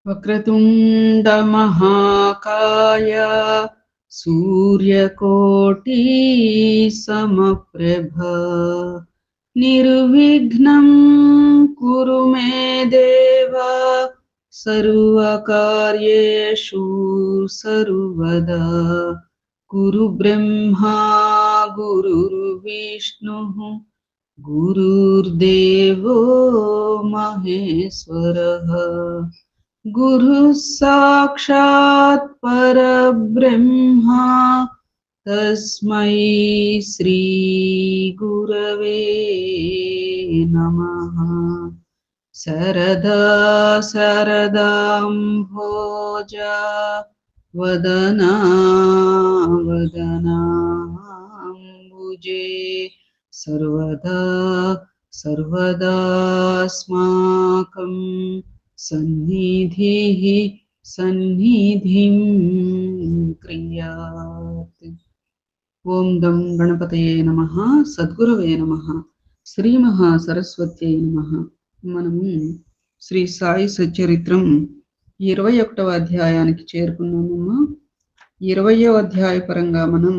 వక్రతుండ మహాకాయ సూర్యకోటి సమప్రభ నిర్విఘ్నం కురు మే దేవ సర్వకార్యేషు సర్వదా గురు బ్రహ్మా గురుర్విష్ణుః గురుర్దేవో మహేశ్వరః గురు సాక్షాత్ పరబ్రహ్మ తస్మై శ్రీ గురవే నమః. శరదా శరదాంభోజ వదనా వదనాంబుజే సర్వదా సర్వదాస్మాకం సన్నిధిః సన్నిధిం క్రియాత్. ఓం గం గణపతయే నమః. సద్గురవే నమః. శ్రీ మహాసరస్వత్యై నమః. మనము శ్రీ సాయి సచ్చరిత్రం 21వ అధ్యాయానికి చేరుకున్నామమ్మా. 20వ అధ్యాయ పరంగా మనం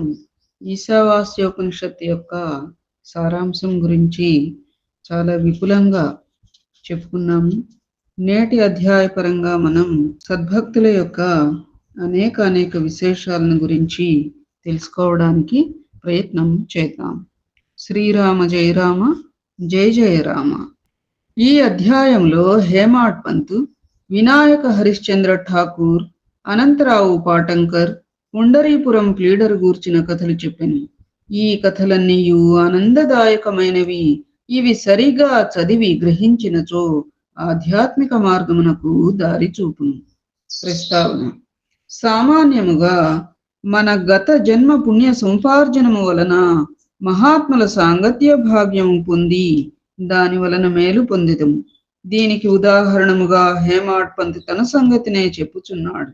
ఈశావాస్యోపనిషత్తు యొక్క సారాంశం గురించి చాలా విపులంగా చెప్పుకున్నాము. నేటి అధ్యాయ పరంగా మనం సద్భక్తుల యొక్క అనేక విశేషాలను గురించి తెలుసుకోవడానికి ప్రయత్నం చేద్దాం. శ్రీరామ జయ రామ, జయ జయ రామ. ఈ అధ్యాయంలో హేమాడ్ పంత్, వినాయక హరిశ్చంద్ర ఠాకూర్, అనంతరావు పాటంకర్, పుండరీపురం ప్లీడర్ గూర్చిన కథలు చెప్పాను. ఈ కథలన్నీ ఆనందదాయకమైనవి. ఇవి సరిగా చదివి గ్రహించినచో ఆధ్యాత్మిక మార్గమునకు దారి చూపును. ప్రస్తావన: సామాన్యముగా మన గత జన్మ పుణ్య సముపార్జనము వలన మహాత్ముల సాంగత్య భాగ్యము పొంది దాని వలన మేలు పొందిదము. దీనికి ఉదాహరణముగా హేమాడ్ పంత్ తన సంగతినే చెప్పుచున్నాడు.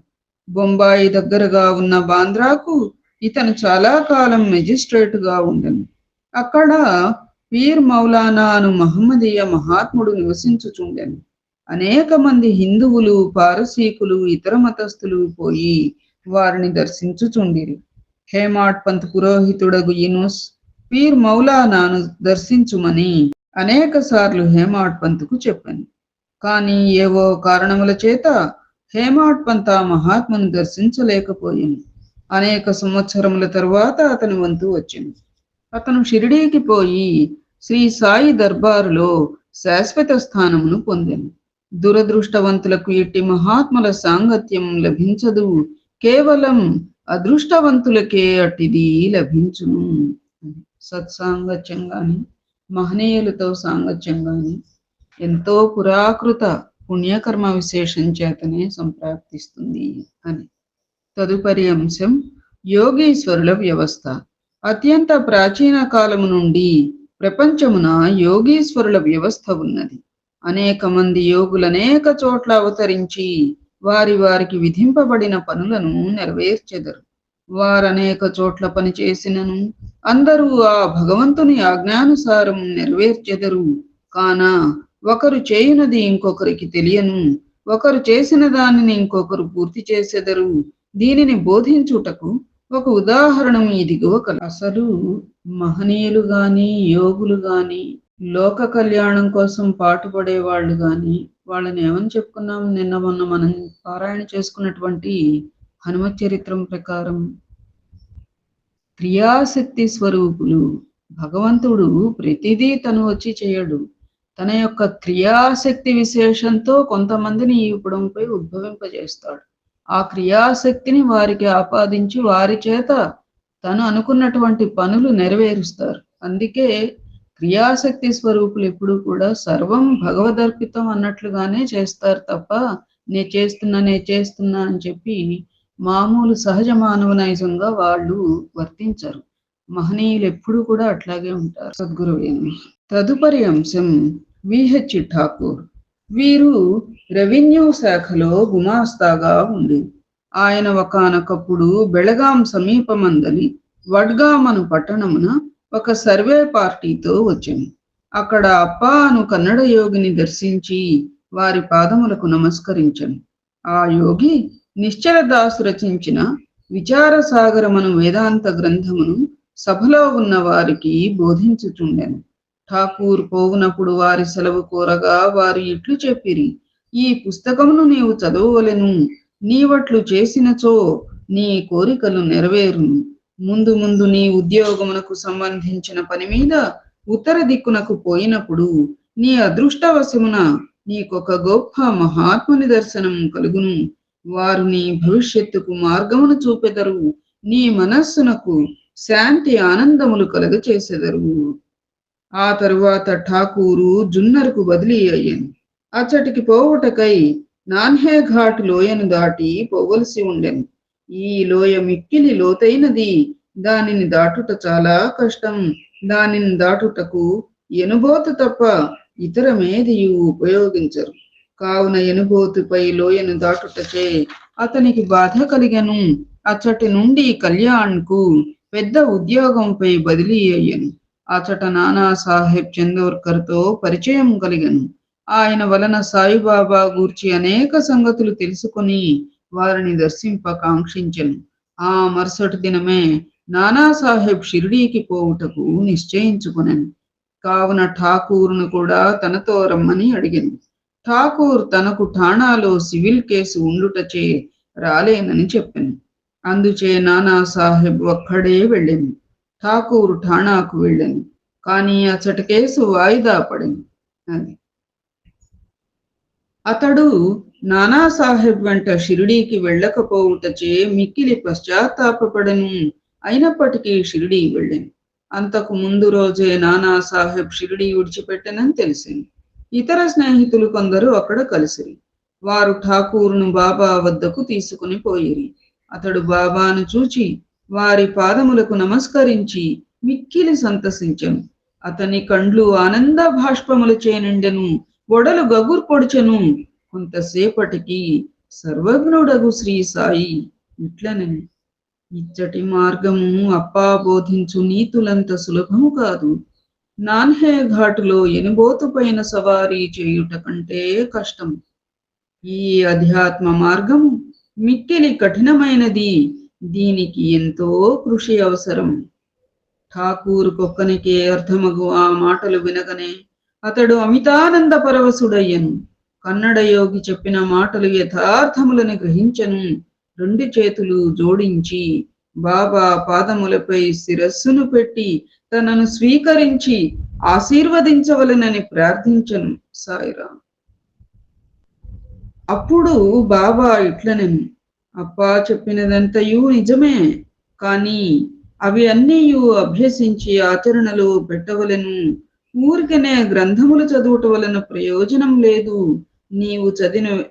బొంబాయి దగ్గరగా ఉన్న బాంద్రాకు ఇతను చాలా కాలం మెజిస్ట్రేటుగా ఉండెను. అక్కడ పీర్ మౌలానా అను మహమ్మదీయ మహాత్ముడు నివసించుచుండెను. అనేక మంది హిందువులు, పారసీకులు, ఇతర మతస్థులు పోయి వారిని దర్శించుచుండిరి. హేమాడ్ పంత్ పురోహితుడగు యూనుస్ పీర్ మౌలానాను దర్శించుమని అనేక సార్లు హేమాడ్ పంత్కు చెప్పాను. కానీ ఏవో కారణముల చేత హేమాడ్ పంత్ ఆ మహాత్మును దర్శించలేకపోయాను. అనేక సంవత్సరముల తరువాత అతని వంతు వచ్చింది. అతను షిరిడీకి పోయి శ్రీ సాయి దర్బారులో శాశ్వత స్థానమును పొందెను. దురదృష్టవంతులకు ఇట్టి మహాత్ముల సాంగత్యం లభించదు, కేవలం అదృష్టవంతులకే అట్టిది లభించును. సత్సాంగత్యం గాని, మహనీయులతో సాంగత్యం గాని ఎంతో పురాకృత పుణ్యకర్మ విశేషం చేతనే సంప్రాప్తిస్తుంది అని. తదుపరి అంశం యోగీశ్వరుల వ్యవస్థ. అత్యంత ప్రాచీన కాలము నుండి ప్రపంచమున యోగీశ్వరుల వ్యవస్థ ఉన్నది. అనేక మంది యోగులు అనేక చోట్ల అవతరించి వారికి విధింపబడిన పనులను నెరవేర్చెదరు. వారనేక చోట్ల పనిచేసినను అందరూ ఆ భగవంతుని ఆజ్ఞానుసారం నెరవేర్చెదరు. కాన ఒకరు చేయునది ఇంకొకరికి తెలియను, ఒకరు చేసిన దానిని ఇంకొకరు పూర్తి చేసెదరు. దీనిని బోధించుటకు ఒక ఉదాహరణం ఇదిగో కల. అసలు మహనీయులు గాని, యోగులు గాని, లోక కళ్యాణం కోసం పాటుపడే వాళ్ళు గాని, వాళ్ళని ఏమని చెప్పుకున్నాం నిన్న మొన్న మనం పారాయణ చేసుకున్నటువంటి హనుమత్ చరిత్రం ప్రకారం క్రియాశక్తి స్వరూపులు. భగవంతుడు ప్రతిదీ తను వచ్చి చేయడు. తన యొక్క క్రియాశక్తి విశేషంతో కొంతమందిని ఈ ఉపడంపై ఉద్భవింపజేస్తాడు. ఆ క్రియాశక్తిని వారికి ఆపాదించి వారి చేత తను అనుకున్నటువంటి పనులు నెరవేరుస్తారు. అందుకే క్రియాశక్తి స్వరూపులు ఎప్పుడు కూడా సర్వం భగవదర్పితం అన్నట్లుగానే చేస్తారు తప్ప నే చేస్తున్నా అని చెప్పి మామూలు సహజ మానవ నైజంగా వాళ్ళు వర్తించరు. మహనీయులు ఎప్పుడు కూడా అట్లాగే ఉంటారు. సద్గురువేమి. తదుపరి అంశం విహెచ్ ఠాకూర్. వీరు రెవెన్యూ శాఖలో గుమాస్తాగా ఉండి ఆయన ఒకానొకప్పుడు బెళగాం సమీపమందలి వడ్గాం అను పట్టణమున ఒక సర్వే పార్టీతో వచ్చాను. అక్కడ అప్ప అను కన్నడ యోగిని దర్శించి వారి పాదములకు నమస్కరించను. ఆ యోగి నిశ్చల దాసు రచించిన విచార సాగరమను వేదాంత గ్రంథమును సభలో ఉన్న వారికి బోధించుచుండెను. ఠాకూర్ పోవునప్పుడు వారి సెలవు కోరగా వారు ఇట్లు చెప్పిరి: ఈ పుస్తకమును నీవు చదవవలెను. నీవట్లు చేసినచో నీ కోరికలు నెరవేరును. ముందు ముందు నీ ఉద్యోగమునకు సంబంధించిన పని మీద ఉత్తర దిక్కునకు పోయినప్పుడు నీ అదృష్టవశమున నీకొక గొప్ప మహాత్ముని దర్శనం కలుగును. వారు నీ భవిష్యత్తుకు మార్గమును చూపెదరు. నీ మనస్సునకు శాంతి ఆనందములు కలుగచేసెదరు. ఆ తరువాత ఠాకూరు జున్నర్కు బదిలీ అయ్యాను. అచ్చటికి పోవుటకై నాన్హే ఘాట్ లోయను దాటి పోవలసి ఉండెను. ఈ లోయ మిక్కిలి లోతైనది. దానిని దాటుట చాలా కష్టం. దానిని దాటుటకు ఎనుబోతు తప్ప ఇతరమేదియు ఉపయోగించరు. కావున ఎనుబోతుపై లోయను దాటుటచే అతనికి బాధ కలిగెను. అచ్చటి నుండి కళ్యాణ్కు పెద్ద ఉద్యోగంపై బదిలీ అయ్యను. అచట నానా సాహెబ్ చందోర్కర్తో పరిచయం కలిగను. ఆయన వలన సాయిబాబా గూర్చి అనేక సంగతులు తెలుసుకొని వారిని దర్శింప కాంక్షించెను. ఆ మరుసటి దినమే నానాసాహెబ్ షిరిడీకి పోవుటకు నిశ్చయించుకొనెను. కావున ఠాకూర్ను కూడా తనతో రమ్మని అడిగాను. ఠాకూర్ తనకు ఠాణాలో సివిల్ కేసు ఉండుటచే రాలేనని చెప్పాను. అందుచే నానాసాహెబ్ ఒక్కడే వెళ్ళాను. ఠాకూర్ ఠాణాకు వెళ్ళాను. కానీ అచ్చటి కేసు వాయిదా పడింది. అది అతడు నానాసాహెబ్ వెంట షిరిడీకి వెళ్ళకపోవుటచే మిక్కిలి పశ్చాత్తాపపడను. అయినప్పటికీ షిరిడీ వెళ్ళాను. అంతకు ముందు రోజే నానాసాహెబ్ షిరిడీ విడిచిపెట్టనని తెలిసింది. ఇతర స్నేహితులు కొందరు అక్కడ కలిసిరి. వారు ఠాకూర్ను బాబా వద్దకు తీసుకుని పోయిరి. అతడు బాబాను చూచి వారి పాదములకు నమస్కరించి మిక్కిలి సంతసించెను. అతని కండ్లు ఆనంద భాష్పములచే నిండెను. ఒడలు గగురు పొడిచెను. కొంతసేపటికి సర్వజ్ఞుడగు శ్రీ సాయి ఇట్లనెను: ఇచ్చటి మార్గము అప్పా బోధించు నీతులంత సులభము కాదు. నాన్హే ఘాటులో ఎనుబోతు పైన సవారీ చేయుట కంటే కష్టం. ఈ అధ్యాత్మ మార్గము మిక్కిలి కఠినమైనది. దీనికి ఎంతో కృషి అవసరం. ఠాకూర్ కొక్కనికే అర్థమగు ఆ మాటలు వినగనే అతడు అమితానంద పరవశుడయ్యను. కన్నడ యోగి చెప్పిన మాటలు యథార్థములను గ్రహించను. రెండు చేతులు జోడించి బాబా పాదములపై శిరస్సును పెట్టి తనను స్వీకరించి ఆశీర్వదించవలెనని ప్రార్థించను. సాయిరాం. అప్పుడు బాబా ఇట్లనెను: అప్పా చెప్పినదంతయు నిజమే, కానీ అవి అన్నీయు అభ్యసించి ఆచరణలో పెట్టవలెను. ఊరికనే గ్రంథములు చదువుట వలన ప్రయోజనం లేదు. నీవు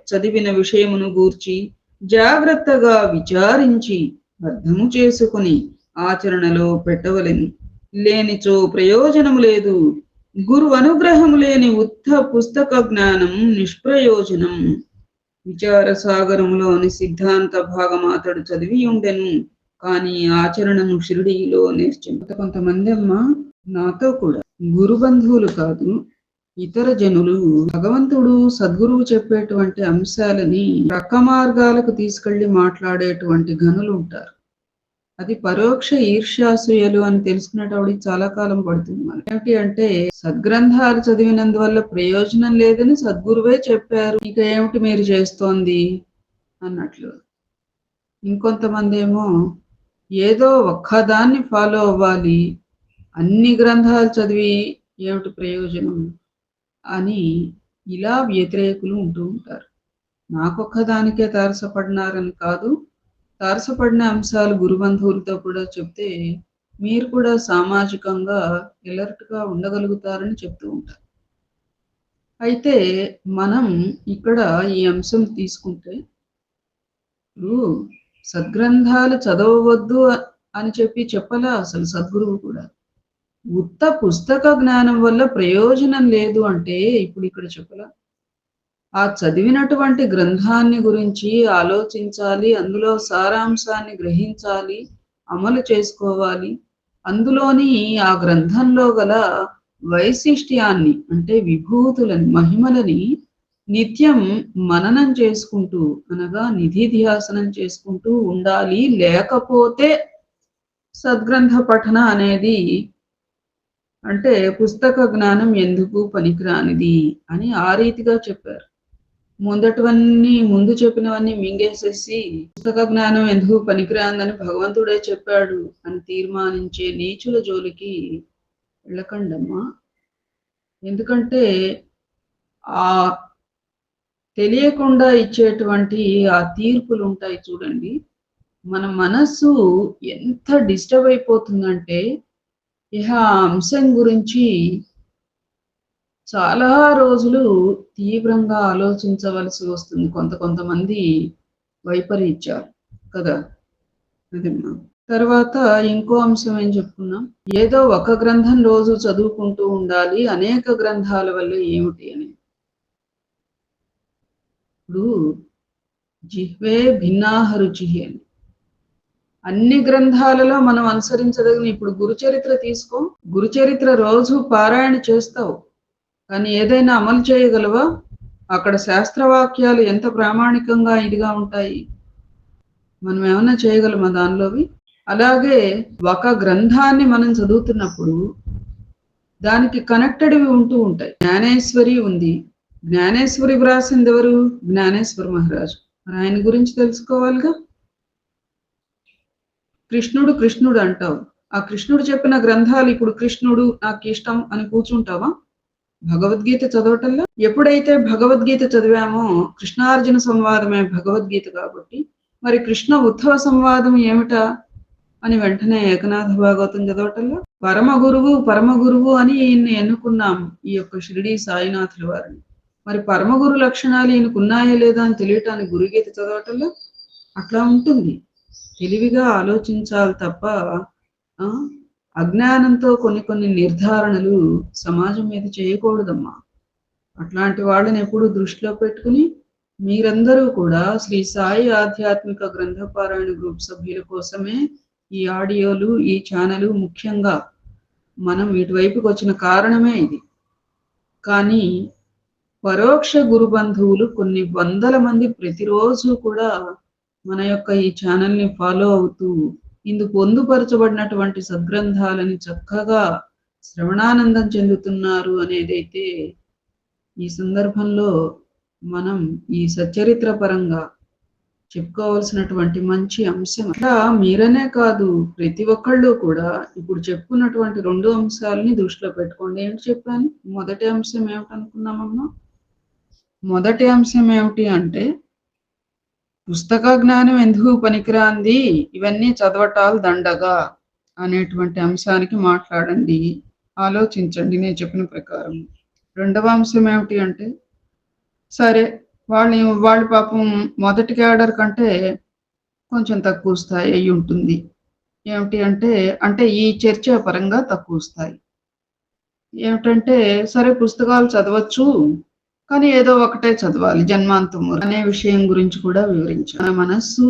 చదివిన విషయమును గూర్చి జాగ్రత్తగా విచారించి అర్థము చేసుకుని ఆచరణలో పెట్టవలెను. లేనిచో ప్రయోజనము లేదు. గురు అనుగ్రహము లేని ఉత్త పుస్తక జ్ఞానం నిష్ప్రయోజనం. విచార సాగరములోని సిద్ధాంత భాగం అతడు చదివి ఉండెను, కానీ ఆచరణను షిరిడీలో నేర్చుకుంట. కొంతమంది అమ్మ నాతో కూడా గురు బంధువులు కాదు, ఇతర జనులు భగవంతుడు సద్గురువు చెప్పేటువంటి అంశాలని రక మార్గాలకు తీసుకెళ్లి మాట్లాడేటువంటి గనులు ఉంటారు. అది పరోక్ష ఈర్ష్యాసూయలు అని తెలుసుకునేటప్పుడు చాలా కాలం పడుతుంది. మనకి ఏమిటి అంటే, సద్గ్రంథాలు చదివినందువల్ల ప్రయోజనం లేదని సద్గురువే చెప్పారు, ఇక ఏమిటి మీరు చేస్తోంది అన్నట్లు. ఇంకొంతమంది ఏమో ఏదో ఒక్కదాన్ని ఫాలో అవ్వాలి, అన్ని గ్రంథాలు చదివి ఏమిటి ప్రయోజనం అని ఇలా వ్యతిరేకులు ఉంటూ ఉంటారు. నాకొక్కదానికే తారసపడినారని కాదు, తారసపడిన అంశాలు గురుబంధువులతో కూడా చెప్తే మీరు కూడా సామాజికంగా ఎలర్ట్గా ఉండగలుగుతారని చెప్తూ ఉంటారు. అయితే మనం ఇక్కడ ఈ అంశం తీసుకుంటే, సద్గ్రంథాలు చదవవద్దు అని చెప్పలా అసలు సద్గురువు కూడా. ఉత్త పుస్తక జ్ఞానం వల్ల ప్రయోజనం లేదు అంటే ఇప్పుడు ఇక్కడ చెప్పలా. ఆ చదివినటువంటి గ్రంథాన్ని గురించి ఆలోచించాలి, అందులో సారాంశాన్ని గ్రహించాలి, అమలు చేసుకోవాలి. అందులోని ఆ గ్రంథంలో గల వైశిష్ట్యాన్ని అంటే విభూతులని, మహిమలని నిత్యం మననం చేసుకుంటూ అనగా నిధిధ్యాసనం చేసుకుంటూ ఉండాలి. లేకపోతే సద్గ్రంథ పఠన అనేది అంటే పుస్తక జ్ఞానం ఎందుకు పనికిరానిది అని ఆ రీతిగా చెప్పారు. ముందు చెప్పినవన్నీ మింగేసేసి పుస్తక జ్ఞానం ఎందుకు పనికిరాందని భగవంతుడే చెప్పాడు అని తీర్మానించే నీచుల జోలికి వెళ్ళకండమ్మా. ఎందుకంటే ఆ తెలియకుండా ఇచ్చేటువంటి ఆ తీర్పులు ఉంటాయి చూడండి, మన మనస్సు ఎంత డిస్టర్బ్ అయిపోతుందంటే ఇహ ఆ అంశం గురించి చాలా రోజులు తీవ్రంగా ఆలోచించవలసి వస్తుంది. కొంతమంది వైపరీత్యాలు కదా. అదమ్మా. తర్వాత ఇంకో అంశం ఏం చెప్పుకున్నాం, ఏదో ఒక గ్రంథం రోజు చదువుకుంటూ ఉండాలి, అనేక గ్రంథాల వల్ల ఏమిటి అని. ఇప్పుడు జిహ్వే భిన్నాహరుచి అని అన్ని గ్రంథాలలో మనం అనుసరించదగిన ఇప్పుడు గురుచరిత్ర తీసుకో. గురుచరిత్ర రోజు పారాయణ చేస్తావు, కానీ ఏదైనా అమలు చేయగలవా? అక్కడ శాస్త్రవాక్యాలు ఎంత ప్రామాణికంగా ఇదిగా ఉంటాయి, మనం ఏమన్నా చేయగలమా దానిలోవి? అలాగే ఒక గ్రంథాన్ని మనం చదువుతున్నప్పుడు దానికి కనెక్టెడ్వి ఉంటూ ఉంటాయి. జ్ఞానేశ్వరి ఉంది, జ్ఞానేశ్వరి వ్రాసింది ఎవరు? జ్ఞానేశ్వర మహారాజు. మరి ఆయన గురించి తెలుసుకోవాలిగా. కృష్ణుడు అంటావు, ఆ కృష్ణుడు చెప్పిన గ్రంథాలు ఇప్పుడు కృష్ణుడు నాకు ఇష్టం అని కూర్చుంటావా? భగవద్గీత చదవటంలో ఎప్పుడైతే భగవద్గీత చదివామో, కృష్ణార్జున సంవాదమే భగవద్గీత కాబట్టి మరి కృష్ణ ఉద్ధవ సంవాదం ఏమిటా అని వెంటనే ఏకనాథ భాగవతం చదవటంలో పరమ గురువు అని ఈయన్ని ఎన్నుకున్నాం, ఈ యొక్క షిరిడి సాయినాథుల వారిని. మరి పరమగురు లక్షణాలు ఈయనకు ఉన్నాయా లేదా అని తెలియటానికి గురుగీత చదవటంలో అట్లా ఉంటుంది. తెలివిగా ఆలోచించాలి తప్ప అజ్ఞానంతో కొన్ని నిర్ధారణలు సమాజం మీద చేయకూడదమ్మా. అట్లాంటి వాళ్ళని ఎప్పుడు దృష్టిలో పెట్టుకుని మీరందరూ కూడా శ్రీ సాయి ఆధ్యాత్మిక గ్రంథపారాయణ గ్రూప్ సభ్యుల కోసమే ఈ ఆడియోలు, ఈ ఛానల్ ముఖ్యంగా మనం ఇటువైపుకి వచ్చిన కారణమే ఇది. కానీ పరోక్ష గురు బంధువులు కొన్ని వందల మంది ప్రతిరోజు కూడా మన యొక్క ఈ ఛానల్ని ఫాలో అవుతూ ఇందుకు పొందుపరచబడినటువంటి సద్గ్రంథాలని చక్కగా శ్రవణానందం చెందుతున్నారు అనేదైతే ఈ సందర్భంలో మనం ఈ సచ్చరిత్ర పరంగా చెప్పుకోవాల్సినటువంటి మంచి అంశం. అట్లా మీరనే కాదు, ప్రతి ఒక్కళ్ళు కూడా ఇప్పుడు చెప్పుకున్నటువంటి 2 అంశాలని దృష్టిలో పెట్టుకోండి. ఏంటి చెప్పాను? మొదటి అంశం ఏమిటనుకున్నామమ్మా? మొదటి అంశం ఏమిటి అంటే పుస్తక జ్ఞానం ఎందుకు పనికిరాంది, ఇవన్నీ చదవటాలు దండగా అనేటువంటి అంశానికి మాట్లాడండి, ఆలోచించండి నేను చెప్పిన ప్రకారం. రెండవ అంశం ఏమిటి అంటే, సరే వాళ్ళు పాపం మొదటి క్యాడర్ కంటే కొంచెం తక్కువ స్థాయి అయి ఉంటుంది. ఏమిటి అంటే ఈ చర్చ పరంగా తక్కువ స్థాయి ఏమిటంటే, సరే పుస్తకాలు చదవచ్చు కానీ ఏదో ఒకటే చదవాలి జన్మాంతము అనే విషయం గురించి కూడా వివరించాను. మన మనస్సు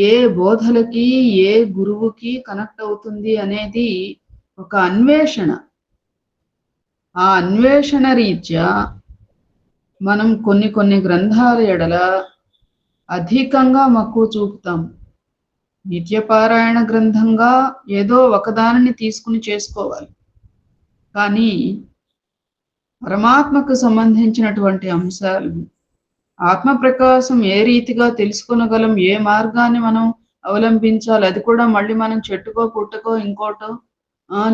ఏ బోధలకి, ఏ గురువుకి కనెక్ట్ అవుతుంది అనేది ఒక అన్వేషణ. ఆ అన్వేషణ రీత్యా మనం కొన్ని గ్రంథాల ఎడల అధికంగా మక్కువ చూపుతాం. నిత్యపారాయణ గ్రంథంగా ఏదో ఒకదానిని తీసుకుని చేసుకోవాలి, కానీ పరమాత్మకు సంబంధించినటువంటి అంశాలు, ఆత్మ ప్రకాశం ఏ రీతిగా తెలుసుకొనగలం, ఏ మార్గాన్ని మనం అవలంబించాలి, అది కూడా మళ్ళీ మనం చెట్టుకో పుట్టకో ఇంకోటో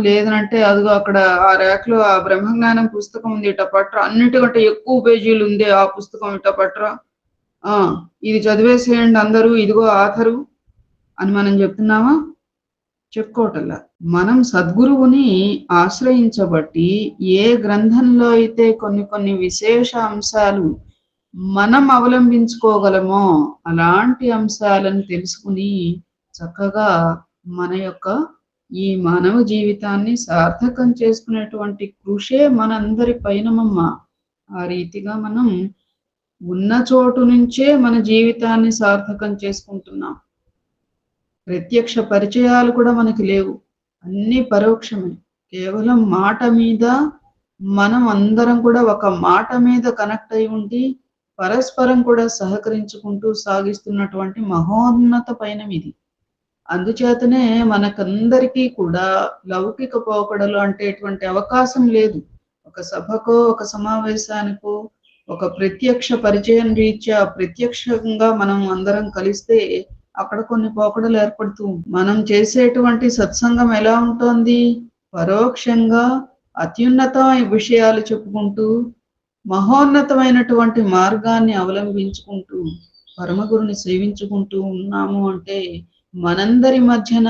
లేదనంటే అదిగో అక్కడ ఆ ర్యాక్లో ఆ బ్రహ్మజ్ఞానం పుస్తకం ఉంది, ఇట పట్ర, అన్నిటికంటే ఎక్కువ పేజీలు ఉంది ఆ పుస్తకం, ఇట పట్ర, ఇది చదివేసేయండి అందరూ, ఇదిగో ఆథరు అని మనం చెప్తున్నామా? చెప్పుకోవటల్లా. మనం సద్గురువుని ఆశ్రయించబట్టి ఏ గ్రంథంలో అయితే కొన్ని విశేష అంశాలు మనం అవలంబించుకోగలమో అలాంటి అంశాలను తెలుసుకుని చక్కగా మన యొక్క ఈ మానవ జీవితాన్ని సార్థకం చేసుకునేటువంటి కృషే మనందరి పైనమమ్మ. ఆ రీతిగా మనం ఉన్న చోటు నుంచే మన జీవితాన్ని సార్థకం చేసుకుంటున్నాం. ప్రత్యక్ష పరిచయాలు కూడా మనకి లేవు, అన్ని పరోక్షమే. కేవలం మాట మీద మనం అందరం కూడా ఒక మాట మీద కనెక్ట్ అయి ఉండి పరస్పరం కూడా సహకరించుకుంటూ సాగిస్తున్నటువంటి మహోన్నత పయనం ఇది. అందుచేతనే మనకందరికీ కూడా లౌకిక పోకడలు అంటేటువంటి అవకాశం లేదు. ఒక సభకో, ఒక సమావేశానికో, ఒక ప్రత్యక్ష పరిచయం రీత్యా ప్రత్యక్షంగా మనం అందరం కలిస్తే అక్కడ కొన్ని పోకడలు ఏర్పడుతూ మనం చేసేటువంటి సత్సంగం ఎలా ఉంటుంది? పరోక్షంగా అత్యున్నత విషయాలు చెప్పుకుంటూ మహోన్నతమైనటువంటి మార్గాన్ని అవలంబించుకుంటూ పరమగురుని సేవించుకుంటూ ఉన్నాము అంటే మనందరి మధ్యన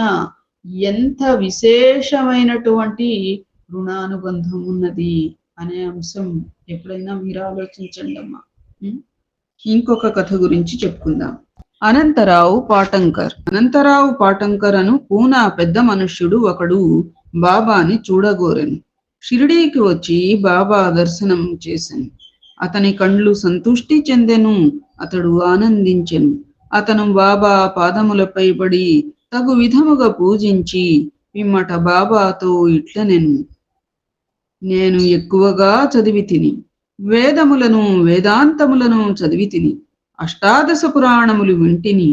ఎంత విశేషమైనటువంటి రుణానుబంధం ఉన్నది అనే అంశం ఎప్పుడైనా మీరు ఆలోచించండి అమ్మా. ఇంకొక కథ గురించి చెప్పుకుందాం. అనంతరావు పాటంకర్ అను పూనా పెద్ద మనుష్యుడు ఒకడు బాబాని చూడగోరెను. షిరిడీకి వచ్చి బాబా దర్శనం చేసెను. అతని కండ్లు సంతుష్టి చెందెను. అతడు ఆనందించెను. అతను బాబా పాదములపై పడి తగు విధముగా పూజించి పిమ్మట బాబాతో ఇట్లనెను: నేను ఎక్కువగా చదివి తిని, వేదములను వేదాంతములను చదివి తిని, అష్టాదశ పురాణములు వింటిని,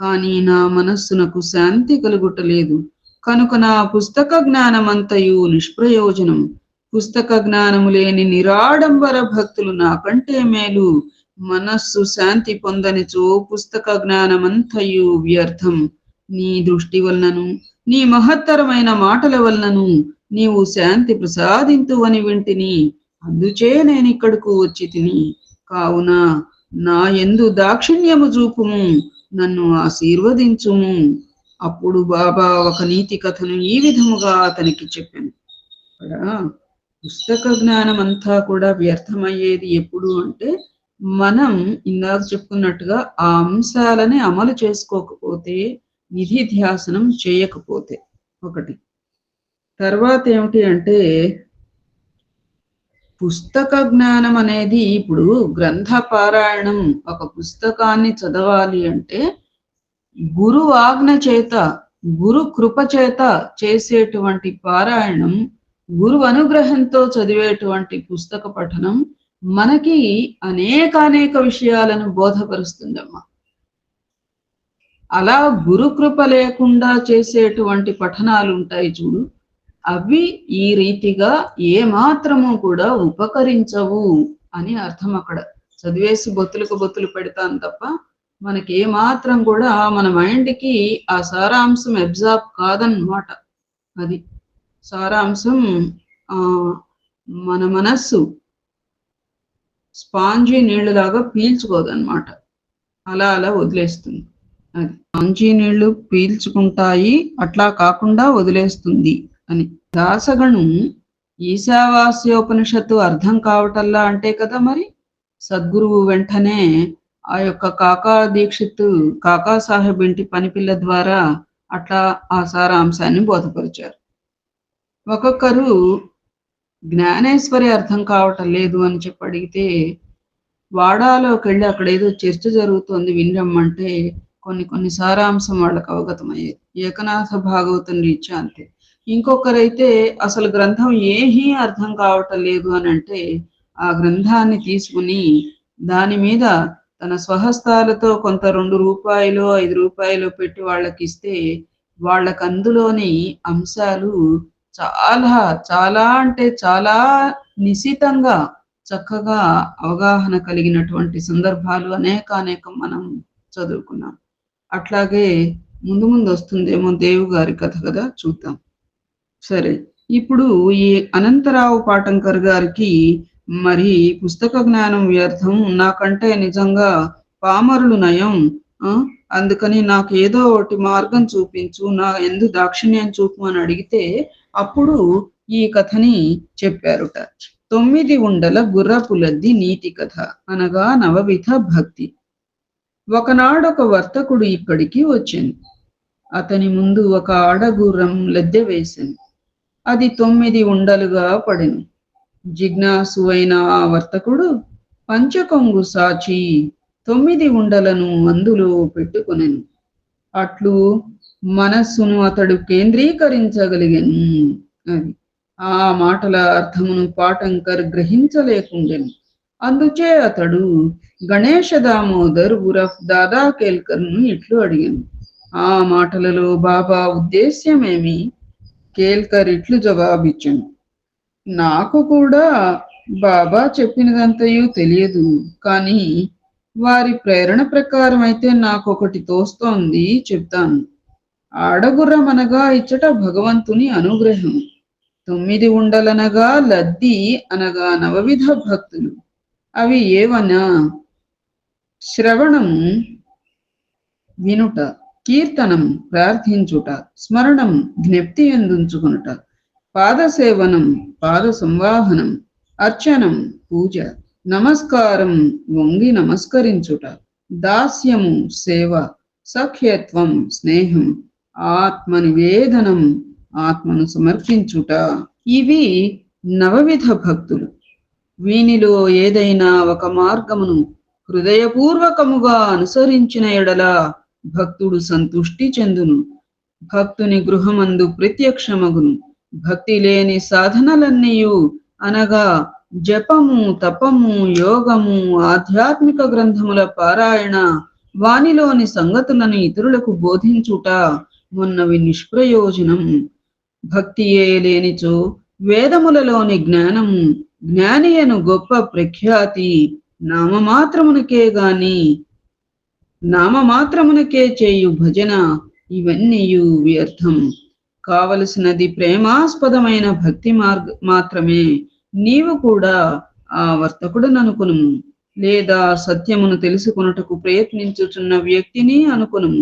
కానీ నా మనస్సునకు శాంతి కలుగుటలేదు. కనుక నా పుస్తక జ్ఞానమంతయు నిష్ప్రయోజనం. పుస్తక జ్ఞానము లేని నిరాడంబర భక్తులు నాకంటే మేలు. మనస్సు శాంతి పొందనిచో పుస్తక జ్ఞానమంతయు వ్యర్థం. నీ దృష్టి వలనను, నీ మహత్తరమైన మాటల వలనను నీవు శాంతి ప్రసాదింతువని వింటిని. అందుచే నేనిక్కడకు వచ్చి తిని. కావున నా యందు దాక్షిణ్యము చూపుము, నన్ను ఆశీర్వదించుము. అప్పుడు బాబా ఒక నీతి కథను ఈ విధముగా అతనికి చెప్పాను. పుస్తక జ్ఞానం అంతా కూడా వ్యర్థమయ్యేది ఎప్పుడు అంటే మనం ఇందాక చెప్పుకున్నట్టుగా ఆ అంశాలని అమలు చేసుకోకపోతే, నిధి ధ్యాసనం చేయకపోతే. ఒకటి. తర్వాత ఏమిటి అంటే పుస్తక జ్ఞానం అనేది ఇప్పుడు గ్రంథ పారాయణం, ఒక పుస్తకాన్ని చదవాలి అంటే గురు ఆజ్ఞ చేత, గురు కృప చేత చేసేటువంటి పారాయణం, గురు అనుగ్రహంతో చదివేటువంటి పుస్తక పఠనం మనకి అనేక విషయాలను బోధపరుస్తుందమ్మా. అలా గురు కృప లేకుండా చేసేటువంటి పఠనాలు ఉంటాయి చూడు, అవి ఈ రీతిగా ఏ మాత్రము కూడా ఉపకరించవు అని అర్థం. అక్కడ చదివేసి బొత్తులు పెడతాను తప్ప మనకి ఏ మాత్రం కూడా మన మైండ్కి ఆ సారాంశం అబ్జార్బ్ కాదన్నమాట. అది సారాంశం మన మనస్సు స్పాంజీ నీళ్లులాగా పీల్చుకోదన్నమాట. అలా వదిలేస్తుంది. అది స్పాంజీ నీళ్లు పీల్చుకుంటాయి, అట్లా కాకుండా వదిలేస్తుంది అని. దాసగణం ఈశావాస్యోపనిషత్తు అర్థం కావటల్లా అంటే కదా మరి సద్గురువు వెంటనే ఆ యొక్క కాకా సాహెబ్ ఇంటి పనిపిల్ల ద్వారా అట్లా ఆ సారాంశాన్ని బోధపరిచారు. ఒక్కొక్కరు జ్ఞానేశ్వరి అర్థం కావటం లేదు అని చెప్పి అడిగితే వాడాలోకి వెళ్ళి అక్కడ ఏదో చర్చ జరుగుతోంది వినరమ్మంటే కొన్ని సారాంశం వాళ్ళకు అవగతమయ్యేది. ఏకనాథ భాగవతం రీత్యా అంతే. ఇంకొకరైతే అసలు గ్రంథం ఏమీ అర్థం కావటం లేదు అని అంటే ఆ గ్రంథాన్ని తీసుకుని దాని మీద తన స్వహస్తాలతో కొంత 2 రూపాయలు 5 రూపాయలు పెట్టి వాళ్ళకి ఇస్తే వాళ్ళకి అందులోని అంశాలు చాలా అంటే చాలా నిశితంగా చక్కగా అవగాహన కలిగినటువంటి సందర్భాలు అనేకం మనం చదువుకున్నాం. అట్లాగే ముందు వస్తుందేమో దేవు గారి కథ కదా, చూద్దాం. సరే, ఇప్పుడు ఈ అనంతరావు పాటంకర్ గారికి మరి పుస్తక జ్ఞానం వ్యర్థం, నాకంటే నిజంగా పామరులు నయం, అందుకని నాకు ఏదో ఒకటి మార్గం చూపించు, నా ఎందు దాక్షిణ్యం చూపు అని అడిగితే అప్పుడు ఈ కథని చెప్పారుట. 9 ఉండల గుర్రపులద్ది నీతి కథ అనగా నవవిధ భక్తి. ఒకనాడొక వర్తకుడు ఇక్కడికి వచ్చాను. అతని ముందు ఒక ఆడగుర్రం లద్దె వేశాను. అది 9 ఉండలుగా పడెను. జిజ్ఞాసు అయిన ఆ వర్తకుడు పంచకొంగు సాచి 9 ఉండలను అందులో పెట్టుకొనెను. అట్లు మనస్సును అతడు కేంద్రీకరించగలిగాను. అది ఆ మాటల అర్థమును పాటంకర్ గ్రహించలేకుండెను. అందుచే అతడు గణేశ దామోదర్ ఉరఫ్ దాదా కేల్కర్ను ఇట్లు అడిగాను. ఆ మాటలలో బాబా ఉద్దేశ్యమేమి? కేల్కర్ ఇట్లు జవాబిచ్చాను. నాకు కూడా బాబా చెప్పినదంతయు తెలియదు, కానీ వారి ప్రేరణ ప్రకారం అయితే నాకొకటి తోస్తోంది, చెప్తాను. ఆడగుర్రం అనగా ఇచ్చట భగవంతుని అనుగ్రహం, 9 ఉండలనగా లద్ది అనగా నవవిధ భక్తులు. అవి ఏవనా? శ్రవణం వినుట, కీర్తనం ప్రార్థించుట, స్మరణం జ్ఞప్తి ఎందుంచుకునుట, పాదసేవనం పాద సంవాహనం, అర్చనం పూజ, నమస్కారం వంగి నమస్కరించుట, దాస్యము సేవ, సఖ్యత్వం స్నేహం, ఆత్మ నివేదనం ఆత్మను సమర్పించుట. ఇవి నవవిధ భక్తులు. వీనిలో ఏదైనా ఒక మార్గమును హృదయపూర్వకముగా అనుసరించిన ఎడల భక్తుడు సంతుష్టి చెందును, భక్తుని గృహమందు ప్రత్యక్షమగును. భక్తి లేని సాధనలన్నీయు అనగా జపము, తపము, యోగము, ఆధ్యాత్మిక గ్రంథముల పారాయణ, వానిలోని సంగతులను ఇతరులకు బోధించుట మొన్నవి నిష్ప్రయోజనం. భక్తియే లేనిచో వేదములలోని జ్ఞానము, జ్ఞానియను గొప్ప ప్రఖ్యాతి నామమాత్రమునకే చేయు భజన ఇవన్నీయు వ్యర్థం. కావలసినది ప్రేమాస్పదమైన భక్తి మాత్రమే. నీవు కూడా ఆ వర్తకుడననుకును, లేదా సత్యమును తెలుసుకొనుటకు ప్రయత్నించుచున్న వ్యక్తిని అనుకును.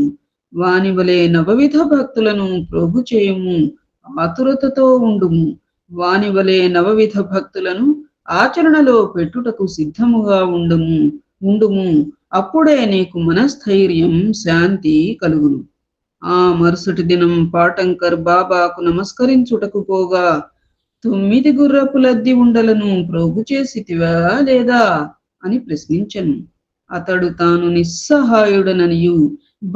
వాని వలె నవవిధ భక్తులను ప్రోగు చేయుము, ఆతురతతో ఉండుము. వాని వలె నవవిధ భక్తులను ఆచరణలో పెట్టుటకు సిద్ధముగా ఉండుము. అప్పుడే నీకు మనస్థైర్యం, శాంతి కలుగును. ఆ మరుసటి దినం పాటంకర్ బాబాకు నమస్కరించుటకు పోగా 9 గుర్రపు లద్ది ఉండలను ప్రోగు చేసితివా లేదా అని ప్రశ్నించెను. అతడు తాను నిస్సహాయుడననియు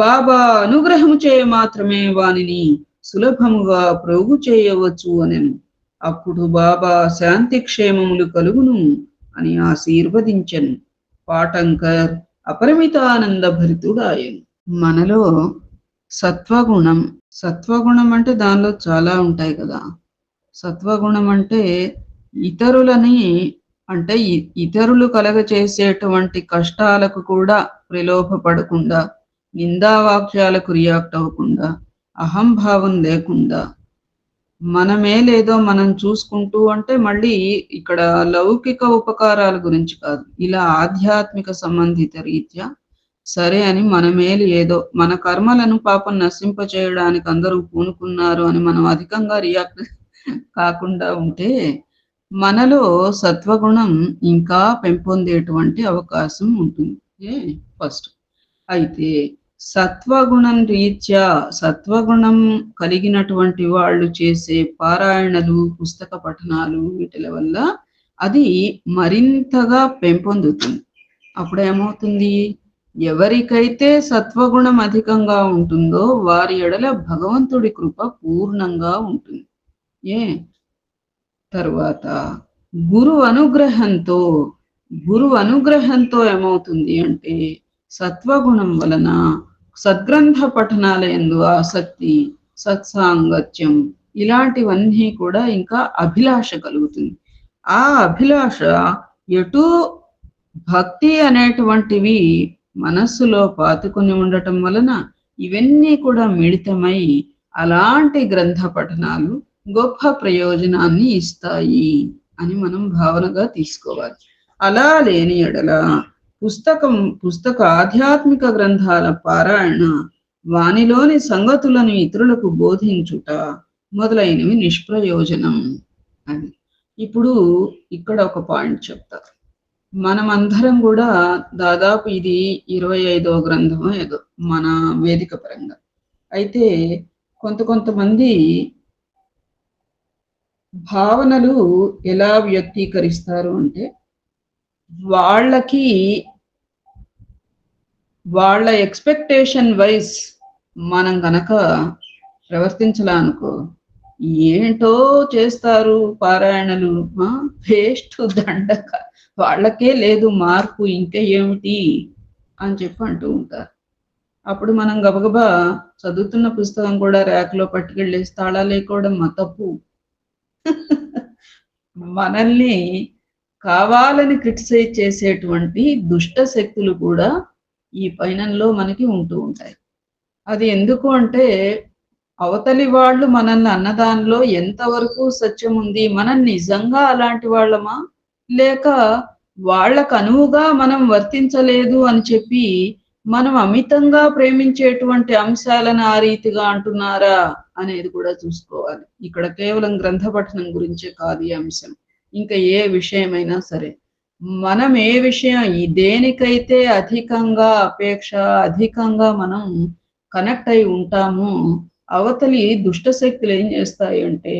బాబా అనుగ్రహము చేయ మాత్రమే వానిని సులభముగా ప్రోగు చేయవచ్చు అనెను. అప్పుడు బాబా శాంతి క్షేమములు కలుగును అని ఆశీర్వదించెను. పాటంకర్ అపరిమితానంద భరితుడాయను. మనలో సత్వగుణం అంటే దానిలో చాలా ఉంటాయి కదా. సత్వగుణం అంటే ఇతరులు కలగచేసేటువంటి కష్టాలకు కూడా ప్రలోభపడకుండా, నిందావాక్యాలకు రియాక్ట్ అవ్వకుండా, అహంభావం లేకుండా, మనమేలేదో మనం చూసుకుంటూ, అంటే మళ్ళీ ఇక్కడ లౌకిక ఉపకారాల గురించి కాదు, ఇలా ఆధ్యాత్మిక సంబంధిత రీత్యా సరే అని మనమేలు ఏదో మన కర్మలను పాపం నశింప చేయడానికి అందరూ పూనుకున్నారు అని మనం అధికంగా రియాక్ట్ కాకుండా ఉంటే మనలో సత్వగుణం ఇంకా పెంపొందేటువంటి అవకాశం ఉంటుంది. ఫస్ట్ అయితే సత్వగుణం కలిగినటువంటి వాళ్ళు చేసే పారాయణలు, పుస్తక పఠనాలు, వీటిల వల్ల అది మరింతగా పెంపొందుతుంది. అప్పుడేమవుతుంది, ఎవరికైతే సత్వగుణం అధికంగా ఉంటుందో వారి ఎడల భగవంతుడి కృప పూర్ణంగా ఉంటుంది. తర్వాత గురు అనుగ్రహంతో ఏమవుతుంది అంటే, సత్వగుణం వలన సద్గ్రంథ పఠనాల యందు ఆసక్తి, సత్సాంగత్యం, ఇలాంటివన్నీ కూడా ఇంకా అభిలాష కలుగుతుంది. ఆ అభిలాష ఎటు భక్తి అనేటువంటివి మనస్సులో పాతుకొని ఉండటం వలన ఇవన్నీ కూడా మిళితమై అలాంటి గ్రంథ పఠనాలు గొప్ప ప్రయోజనాన్ని ఇస్తాయి అని మనం భావనగా తీసుకోవాలి. అలా లేని ఎడల పుస్తక ఆధ్యాత్మిక గ్రంథాల పారాయణ, వానిలోని సంగతులను ఇతరులకు బోధించుట మొదలైనవి నిష్ప్రయోజనం అని. ఇప్పుడు ఇక్కడ ఒక పాయింట్ చెప్తారు. మనమందరం కూడా దాదాపు ఇది 25వ గ్రంథమో ఏదో మన వేదిక పరంగా. అయితే కొంతమంది భావనలు ఎలా వ్యక్తీకరిస్తారు అంటే, వాళ్ళ ఎక్స్పెక్టేషన్ వైజ్ మనం గనక ప్రవర్తించాలనుకో, ఏంటో చేస్తారు పారాయణలు. వేస్ట్ దండక. వాళ్ళకే లేదు మార్పు ఇంకా ఏమిటి అని చెప్పి అంటూ ఉంటారు. అప్పుడు మనం గబగబా చదువుతున్న పుస్తకం కూడా ర్యాక్‌లో పట్టుకెళ్ళేసి తాళాలేయకపోవడం మా తప్పు. మనల్ని కావాలని క్రిటిసైజ్ చేసేటువంటి దుష్ట శక్తులు కూడా ఈ పయనంలో మనకి ఉంటూ ఉంటాయి. అది ఎందుకు అంటే అవతలి వాళ్ళు మనల్ని అన్నదానిలో ఎంతవరకు సత్యం ఉంది? మనం నిజంగా అలాంటి వాళ్ళమా? లేక వాళ్ళకు అనువుగా మనం వర్తించలేదు అని చెప్పి మనం అమితంగా ప్రేమించేటువంటి అంశాలను ఆ రీతిగా అంటున్నారా అనేది కూడా చూసుకోవాలి. ఇక్కడ కేవలం గ్రంథ పఠనం గురించే కాదు ఈ అంశం. ఇంకా ఏ విషయమైనా సరే. మనం ఏ విషయం దేనికైతే అధికంగా అపేక్ష, అధికంగా మనం కనెక్ట్ అయి ఉంటామో అవతలి దుష్ట శక్తులు ఏం చేస్తాయంటే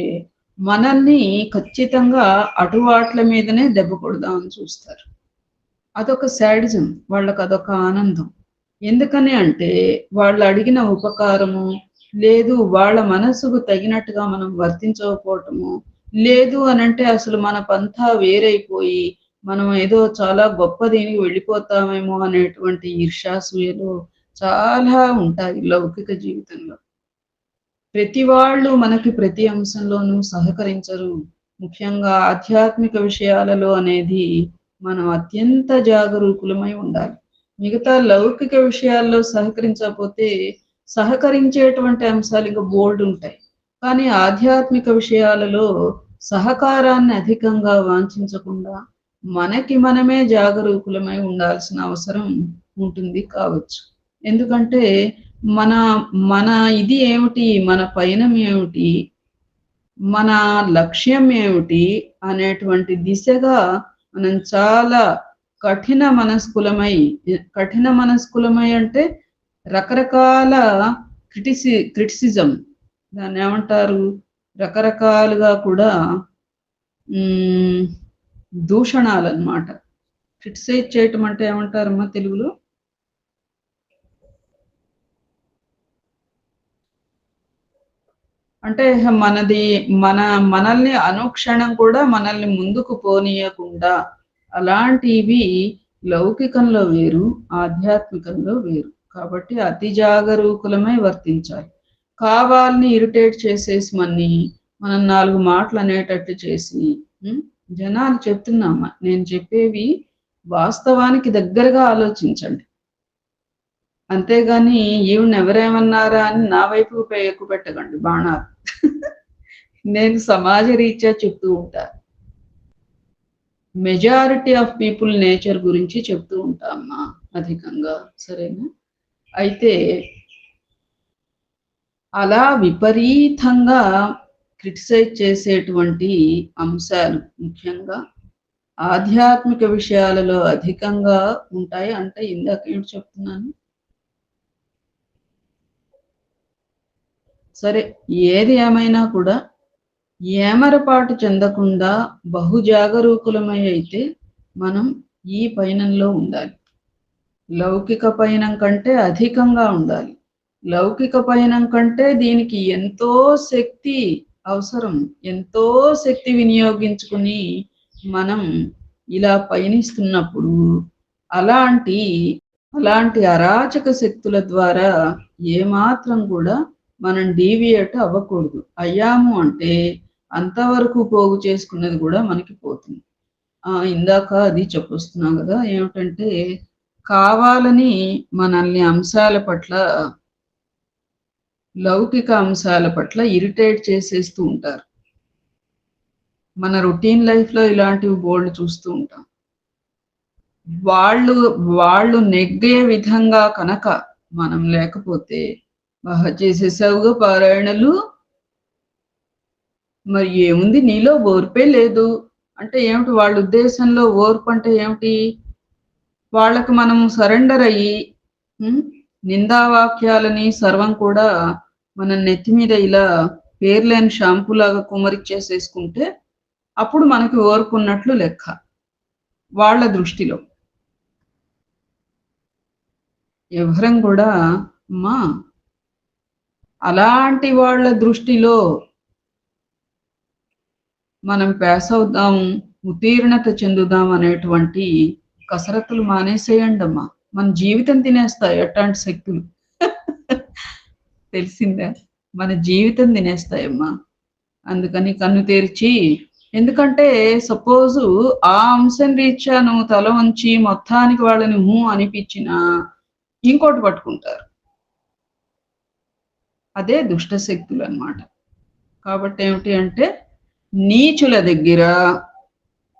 మనల్ని ఖచ్చితంగా అటువాట్ల మీదనే దెబ్బ కొడదామని చూస్తారు. అదొక శాడిజం. వాళ్ళకి అదొక ఆనందం. ఎందుకని అంటే వాళ్ళు అడిగిన ఉపకారము, లేదు వాళ్ళ మనసుకు తగినట్టుగా మనం వర్తించకపోవటము, లేదు అనంటే అసలు మన పంథా వేరైపోయి మనం ఏదో చాలా గొప్ప దీనికి వెళ్ళిపోతామేమో అనేటువంటి ఈర్ష్యాసూయలు చాలా ఉంటాయి లౌకిక జీవితంలో. ప్రతి వాళ్ళు మనకి ప్రతి అంశంలోనూ సహకరించరు. ముఖ్యంగా ఆధ్యాత్మిక విషయాలలో అనేది మనం అత్యంత జాగరూకులమై ఉండాలి. మిగతా లౌకిక విషయాల్లో సహకరించకపోతే సహకరించేటువంటి అంశాలు ఇంకా బోల్డుంటాయి. కానీ ఆధ్యాత్మిక విషయాలలో సహకారాన్ని అధికంగా వాంఛించకుండా మనకి మనమే జాగరూకులమై ఉండాల్సిన అవసరం ఉంటుంది కావచ్చు. ఎందుకంటే మన మన ఇది ఏమిటి? మన పయనం ఏమిటి? మన లక్ష్యం ఏమిటి? అనేటువంటి దిశగా మనం చాలా కఠిన మనస్కులమై అంటే రకరకాల క్రిటిసిజం దాన్నేమంటారు? రకరకాలుగా కూడా దూషణాలన్నమాట. క్రిటిసైజ్ చేయటం అంటే ఏమంటారమ్మా తెలుగులో? అంటే మనల్ని అనుక్షణం కూడా మనల్ని ముందుకు పోనీయకుండా అలాంటివి లౌకికంలో వేరు, ఆధ్యాత్మికంలో వేరు. కాబట్టి అతి జాగరూకులమై వర్తించాలి. కావాలని ఇరిటేట్ చేసేసి మనం 4 మాటలు అనేటట్టు చేసి జనాలు చెప్తున్నామా నేను చెప్పేవి వాస్తవానికి దగ్గరగా ఆలోచించండి. అంతేగాని ఈవిడెవరేమన్నారా అని నా వైపు ఎక్కువ పెట్టకండి బాణాలు. నేను సమాజ రీత్యా చెప్తూ ఉంటా. మెజారిటీ ఆఫ్ పీపుల్ నేచర్ గురించి చెప్తూ ఉంటా అమ్మా అధికంగా. సరేనా? అయితే అలా విపరీతంగా క్రిటిసైజ్ చేసేటువంటి అంశాలు ముఖ్యంగా ఆధ్యాత్మిక విషయాలలో అధికంగా ఉంటాయి. అంటే ఇందాక ఏంటి చెప్తున్నాను? సరే ఏది ఏమైనా కూడా ఏమరపాటు చెందకుండా బహుజాగరూకులమై అయితే మనం ఈ పయనంలో ఉండాలి. లౌకిక పయనం కంటే అధికంగా ఉండాలి. లౌకిక పయనం కంటే దీనికి ఎంతో శక్తి అవసరం. ఎంతో శక్తి వినియోగించుకుని మనం ఇలా పయనిస్తున్నప్పుడు అలాంటి అరాచక శక్తుల ద్వారా ఏమాత్రం కూడా మనం డీవియేట్ అవ్వకూడదు. అయ్యాము అంటే అంతవరకు పోగు చేసుకున్నది కూడా మనకి పోతుంది. ఇందాక అది చెప్పొస్తున్నాం కదా ఏమిటంటే కావాలని మనల్ని లౌకిక అంశాల పట్ల ఇరిటేట్ చేసేస్తూ ఉంటారు. మన రొటీన్ లైఫ్‌లో ఇలాంటివి బోలెడు చూస్తూ ఉంటాం. వాళ్ళు నెగ్గే విధంగా కనుక మనం లేకపోతే చేసేసావుగా పారాయణలు, మరి ఏముంది నీలో ఓర్పే లేదు అంటే ఏమిటి? వాళ్ళ ఉద్దేశంలో ఓర్పు అంటే ఏమిటి? వాళ్ళకి మనం సరెండర్ అయ్యి నిందావాక్యాలని సర్వం కూడా మన నెత్తి మీద ఇలా పేర్లేని షాంపూ లాగా కుమ్మరిచ్చేసేసుకుంటే అప్పుడు మనకి ఓర్పు ఉన్నట్లు లెక్క వాళ్ళ దృష్టిలో. ఎవరం కూడా అమ్మా అలాంటి వాళ్ళ దృష్టిలో మనం పాస్ అవుదాం, ఉత్తీర్ణత చెందుదాం అనేటువంటి కసరత్తులు మానేసేయండి అమ్మా. మన జీవితం తినేస్తాయి అట్లాంటి శక్తులు. తెలిసిందా? మన జీవితం తినేస్తాయమ్మా. అందుకని కన్ను తెరిచి, ఎందుకంటే సపోజు ఆ అంశం రీత్యా నువ్వు తల వంచి మొత్తానికి వాళ్ళని అనిపించినా ఇంకోటి పట్టుకుంటారు. అదే దుష్ట శక్తులు అన్నమాట. కాబట్టి ఏమిటి అంటే నీచుల దగ్గర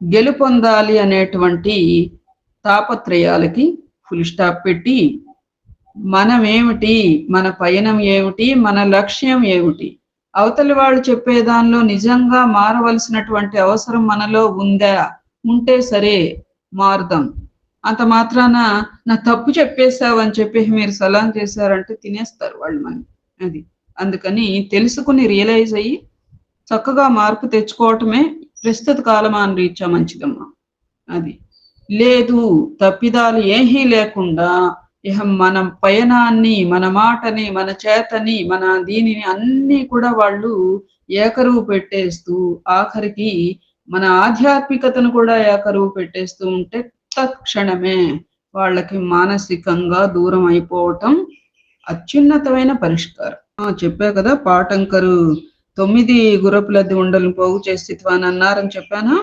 గెలుపొందాలి అనేటువంటి తాపత్రయాలకి ఫుల్ స్టాప్ పెట్టి, మనమేమిటి, మన పయనం ఏమిటి, మన లక్ష్యం ఏమిటి, అవతలి వాళ్ళు చెప్పే దానిలో నిజంగా మారవలసినటువంటి అవసరం మనలో ఉందా, ఉంటే సరే మారుదాం. అంత మాత్రాన నా తప్పు చెప్పేశావు అని చెప్పి మీరు సలాం చేశారంటే తినేస్తారు వాళ్ళు మనం. అది అందుకని తెలుసుకుని రియలైజ్ అయ్యి చక్కగా మార్పు తెచ్చుకోవటమే ప్రస్తుత కాలమాన రీత్యా మంచిదమ్మా. అది లేదు, తప్పిదాలు ఏమీ లేకుండా ఇహ మన పయనాన్ని, మన మాటని, మన చేతని, మన దీనిని అన్ని కూడా వాళ్ళు ఏకరువు పెట్టేస్తూ ఆఖరికి మన ఆధ్యాత్మికతను కూడా ఏకరువు పెట్టేస్తూ ఉంటే తత్క్షణమే వాళ్ళకి మానసికంగా దూరం అయిపోవటం అత్యున్నతమైన పరిష్కారం. చెప్పా కదా, పాటంకరు 9 గుర్రపులద్ది ఉండలను పోగు చేసి అని అన్నారని చెప్పానా?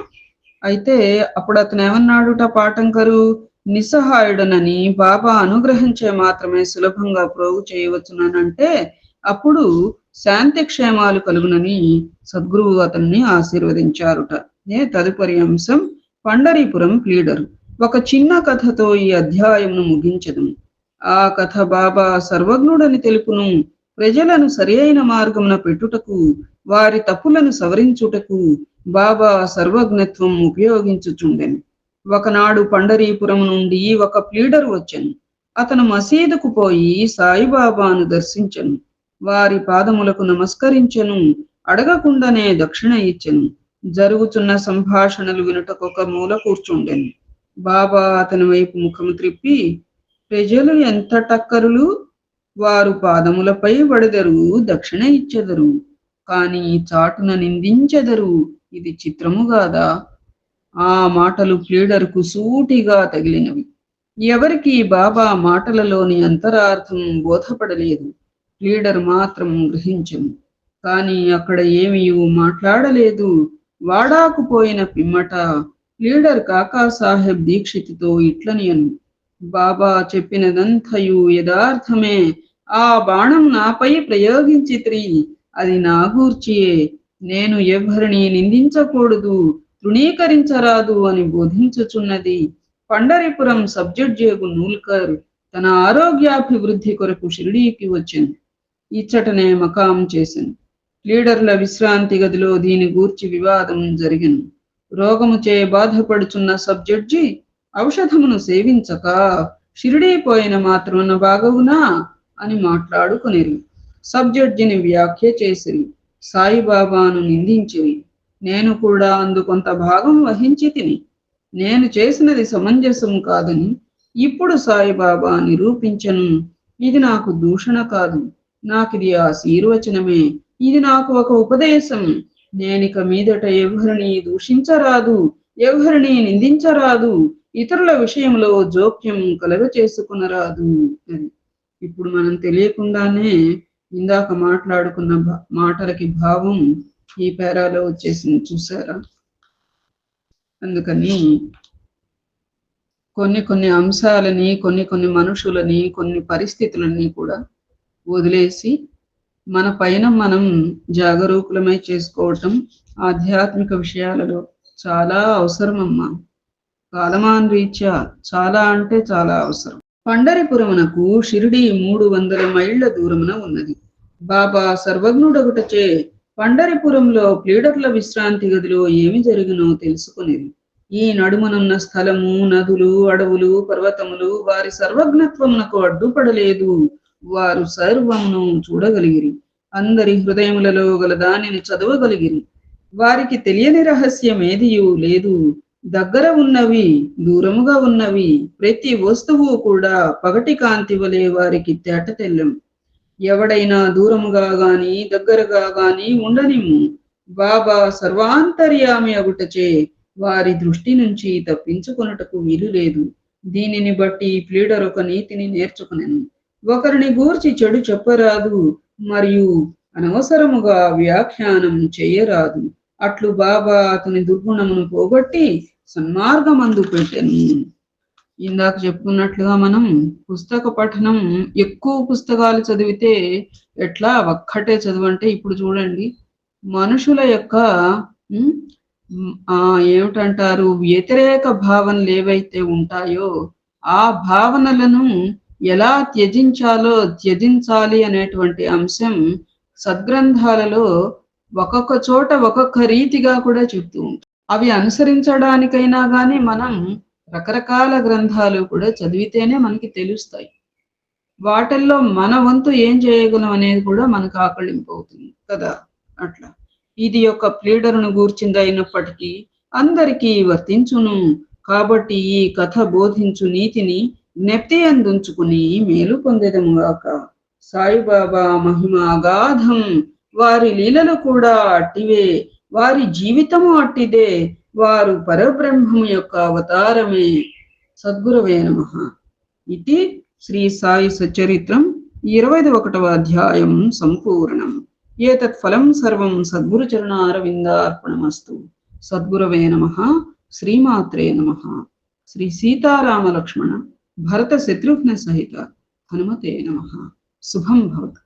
అయితే అప్పుడు అతను ఏమన్నాడుట పాటంకరు, నిస్సహాయుడనని బాబా అనుగ్రహించే మాత్రమే సులభంగా ప్రోగు చేయవచ్చునంటే అప్పుడు శాంతి క్షేమాలు కలుగునని సద్గురువు అతన్ని ఆశీర్వదించారుట. తదుపరి అంశం పండరీపురం ప్లీడరు. ఒక చిన్న కథతో ఈ అధ్యాయంను ముగించదు. ఆ కథ బాబా సర్వజ్ఞుడని తెలుపును, ప్రజలను సరి అయిన మార్గమున పెట్టుటకు, వారి తప్పులను సవరించుటకు బాబా సర్వజ్ఞత్వం ఉపయోగించుచుండెను. ఒకనాడు పండరీపురం నుండి ఒక ప్లీడర్ వచ్చెను. అతను మసీదుకు పోయి సాయిబాబాను దర్శించెను. వారి పాదములకు నమస్కరించెను. అడగకుండానే దక్షిణ ఇచ్చెను. జరుగుతున్న సంభాషణలు వినుటకొక మూల కూర్చుండెను. బాబా అతని వైపు ముఖము త్రిప్పి, ప్రజలు ఎంత టక్కరులు, వారు పాదములపై వడెదరు, దక్షిణ ఇచ్చెదరు, కాని చాటున నిందించెదరు, ఇది చిత్రము గాదా? ఆ మాటలు ప్లీడర్కు సూటిగా తగిలినవి. ఎవరికి బాబా మాటలలోని అంతరార్థం బోధపడలేదు. ప్లీడర్ మాత్రం గ్రహించెను. కాని అక్కడ ఏమీ మాట్లాడలేదు. వాడాకుపోయిన పిమ్మట ప్లీడర్ కాకాసాహెబ్ దీక్షితితో ఇట్లనియను, బాబా చెప్పినదంతయు యథార్థమే. ఆ బాణం నాపై ప్రయోగించిత్రి, అది నా గూర్చియే. నేను ఎవరిని నిందించకూడదు, తృణీకరించరాదు అని బోధించుచున్నది. పండరిపురం సబ్జడ్జేగు నూల్కర్ తన ఆరోగ్యాభివృద్ధి కొరకు షిరిడీకి వచ్చెను. ఇచ్చటనే మకాం చేసెను. లీడర్ల విశ్రాంతి గదిలో దీని గూర్చి వివాదం జరిగెను. రోగముచే బాధపడుచున్న సబ్జడ్జి ఔషధమును సేవించక షిరిడీ పోయిన మాత్రమున బాగవునా అని మాట్లాడుకునేరు. సబ్జడ్జిని వ్యాఖ్య చేసిరి. సాయిబాబాను నిందించిరి. నేను కూడా అందుకొంత భాగం వహించి తిని, నేను చేసినది సమంజసం కాదని ఇప్పుడు సాయిబాబా నిరూపించను. ఇది నాకు దూషణ కాదు, నాకిది ఆశీర్వచనమే. ఇది నాకు ఒక ఉపదేశం. నేనిక మీదట ఎవరిని దూషించరాదు, ఎవరిని నిందించరాదు, ఇతరుల విషయంలో జోక్యం కలగ చేసుకునరాదు అని. ఇప్పుడు మనం తెలియకుండానే ఇందాక మాట్లాడుకున్న మాటలకి భావం ఈ పేరాలో వచ్చేసింది, చూసారా? అందుకని కొన్ని అంశాలని, కొన్ని మనుషులని, కొన్ని పరిస్థితులని కూడా వదిలేసి మన పైన మనం జాగరూకులమై చేసుకోవటం ఆధ్యాత్మిక విషయాలలో చాలా అవసరం అమ్మా. కాలమాన్ రీత్యా చాలా అంటే చాలా అవసరం. పండరిపురమునకు షిరిడి 300 మైళ్ళ దూరమున ఉన్నది. బాబా సర్వజ్ఞుడగుటచే పండరిపురంలో ప్లీడర్ల విశ్రాంతి గదిలో ఏమి జరిగినో తెలుసుకునేది. ఈ నడుమనున్న స్థలము, నదులు, అడవులు, పర్వతములు వారి సర్వజ్ఞత్వమునకు అడ్డుపడలేదు. వారు సర్వమును చూడగలిగిరి. అందరి హృదయములలో గల దానిని చదవగలిగిరి. వారికి తెలియని రహస్యం ఏదియూ లేదు. దగ్గర ఉన్నవి, దూరముగా ఉన్నవి, ప్రతి వస్తువు కూడా పగటి కాంతి వలె వారికి తేటతెల్లం. ఎవడైనా దూరముగా గాని దగ్గరగా గాని ఉండనిమ్ము, బాబా సర్వాంతర్యామి అగుటచే వారి దృష్టి నుంచి తప్పించుకొనుటకు వీలు లేదు. దీనిని బట్టి ప్లీడర్ ఒక నీతిని నేర్చుకునేను. ఒకరిని గూర్చి చెడు చెప్పరాదు, మరియు అనవసరముగా వ్యాఖ్యానం చెయ్యరాదు. అట్లు బాబా అతని దుర్గుణమును పోగొట్టి సన్మార్గమందు పెట్టెను. ఇందాక చెప్పుకున్నట్లుగా మనం పుస్తక పఠనం ఎక్కువ పుస్తకాలు చదివితే ఎట్లా ఒక్కటే చదవంటే ఇప్పుడు చూడండి, మనుషుల యొక్క ఉమ్, ఏమిటంటారు, వ్యతిరేక భావనలు ఏవైతే ఉంటాయో ఆ భావనలను ఎలా త్యజించాలి అనేటువంటి అంశం సద్గ్రంథాలలో ఒక్కొక్క చోట ఒక్కొక్క రీతిగా కూడా చెప్తూ ఉంటాం. అవి అనుసరించడానికైనా గాని మనం రకరకాల గ్రంథాలు కూడా చదివితేనే మనకి తెలుస్తాయి. వాటిల్లో మన వంతు ఏం చేయగలం అనేది కూడా మనకు ఆకళింపు అవుతుంది కదా. అట్లా ఇది యొక్క ప్లీడర్ను గూర్చింది అయినప్పటికీ అందరికీ వర్తించును. కాబట్టి ఈ కథ బోధించు నీతిని జ్ఞప్తి అందుంచుకుని మేలు పొందేదముగాక. సాయిబాబా మహిమ అగాధం, వారి లీలలు కూడా అట్టివే, వారి జీవితము అట్టిదే, వారు పరబ్రహ్మము యొక్క అవతారమే. సద్గురవే నమః. ఇది శ్రీ సాయి సచ్చరిత్రం 21వ అధ్యాయం సంపూర్ణం. ఏతత్ ఫలం సర్వం సద్గురు చరణారవిందార్పణమస్తు. సద్గురవే నమః. శ్రీమాత్రే నమః. శ్రీ సీతారామ లక్ష్మణ భరత శత్రుఘ్న సహిత హనుమతే నమః. శుభం భవతు.